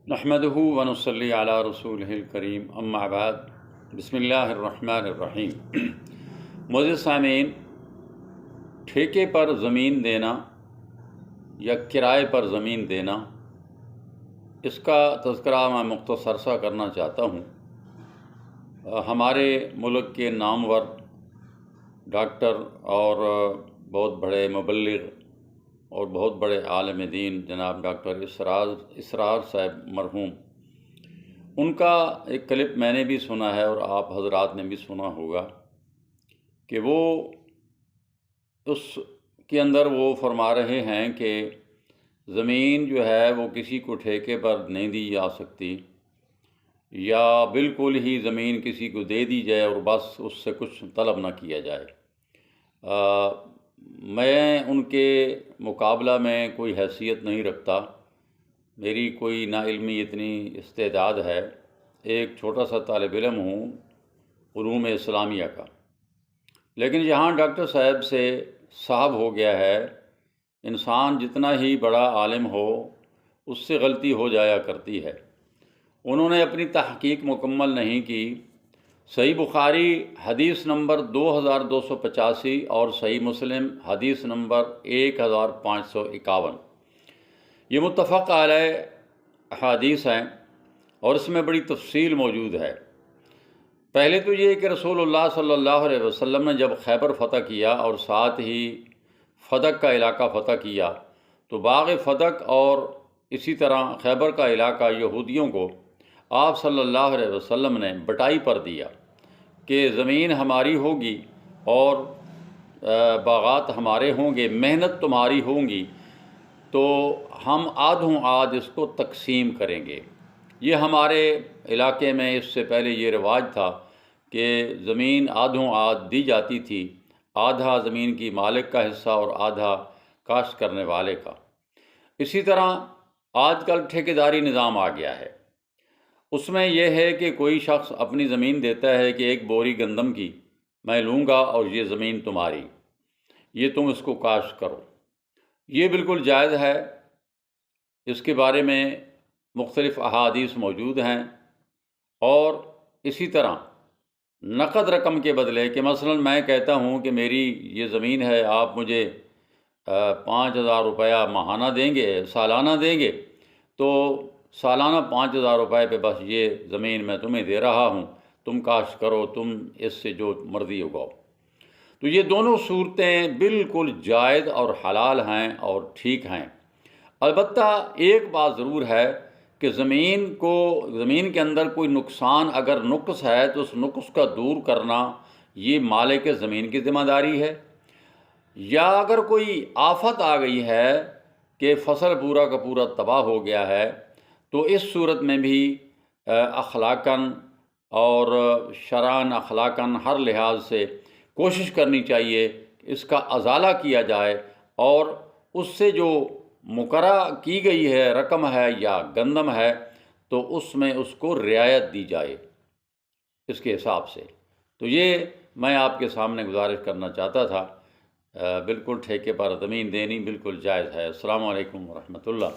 نحمدہ ونصلی علی رسولہ الکریم اما بعد بسم اللہ الرحمن الرحیم۔ معزز سامعین، ٹھیکے پر زمین دینا یا کرائے پر زمین دینا، اس کا تذکرہ میں مختصر سا کرنا چاہتا ہوں۔ ہمارے ملک کے نامور ڈاکٹر اور بہت بڑے مبلغ اور بہت بڑے عالم دین جناب ڈاکٹر اسرار صاحب مرحوم، ان کا ایک کلپ میں نے بھی سنا ہے اور آپ حضرات نے بھی سنا ہوگا کہ وہ اس کے اندر وہ فرما رہے ہیں کہ زمین جو ہے وہ کسی کو ٹھیکے پر نہیں دی جا سکتی، یا بالکل ہی زمین کسی کو دے دی جائے اور بس اس سے کچھ طلب نہ کیا جائے۔ میں ان کے مقابلہ میں کوئی حیثیت نہیں رکھتا، میری کوئی نا علمی اتنی استعداد ہے، ایک چھوٹا سا طالب علم ہوں علوم اسلامیہ کا، لیکن یہاں ڈاکٹر صاحب سے صاحب ہو گیا ہے۔ انسان جتنا ہی بڑا عالم ہو اس سے غلطی ہو جایا کرتی ہے۔ انہوں نے اپنی تحقیق مکمل نہیں کی۔ صحیح بخاری حدیث نمبر 2285 اور صحیح مسلم حدیث نمبر 1551، یہ متفق علیہ احادیث ہیں اور اس میں بڑی تفصیل موجود ہے۔ پہلے تو یہ کہ رسول اللہ صلی اللہ علیہ وسلم نے جب خیبر فتح کیا اور ساتھ ہی فدق کا علاقہ فتح کیا تو باغ فدق اور اسی طرح خیبر کا علاقہ یہودیوں کو آپ صلی اللہ علیہ وسلم نے بٹائی پر دیا کہ زمین ہماری ہوگی اور باغات ہمارے ہوں گے، محنت تمہاری ہوں گی، تو ہم آدھوں آدھ اس کو تقسیم کریں گے۔ یہ ہمارے علاقے میں اس سے پہلے یہ رواج تھا کہ زمین آدھوں آدھ دی جاتی تھی، آدھا زمین کی مالک کا حصہ اور آدھا کاشت کرنے والے کا۔ اسی طرح آج کل ٹھیکیداری نظام آ گیا ہے، اس میں یہ ہے کہ کوئی شخص اپنی زمین دیتا ہے کہ ایک بوری گندم کی میں لوں گا اور یہ زمین تمہاری، یہ تم اس کو کاشت کرو۔ یہ بالکل جائز ہے، اس کے بارے میں مختلف احادیث موجود ہیں۔ اور اسی طرح نقد رقم کے بدلے کہ مثلا میں کہتا ہوں کہ میری یہ زمین ہے، آپ مجھے 5000 روپیہ ماہانہ دیں گے، سالانہ دیں گے، تو سالانہ 5000 روپے پہ بس یہ زمین میں تمہیں دے رہا ہوں، تم کاشت کرو، تم اس سے جو مرضی اگاؤ۔ تو یہ دونوں صورتیں بالکل جائز اور حلال ہیں اور ٹھیک ہیں۔ البتہ ایک بات ضرور ہے کہ زمین کے اندر کوئی نقصان اگر نقص ہے تو اس نقص کا دور کرنا یہ مالک زمین کی ذمہ داری ہے، یا اگر کوئی آفت آ گئی ہے کہ فصل پورا کا پورا تباہ ہو گیا ہے تو اس صورت میں بھی اخلاقاً اور شرعاً اخلاقاً ہر لحاظ سے کوشش کرنی چاہیے کہ اس کا ازالہ کیا جائے اور اس سے جو مقررہ کی گئی ہے رقم ہے یا گندم ہے تو اس میں اس کو رعایت دی جائے اس کے حساب سے۔ تو یہ میں آپ کے سامنے گزارش کرنا چاہتا تھا۔ بالکل ٹھیکے پر زمین دینی بالکل جائز ہے۔ السلام علیکم ورحمۃ اللہ۔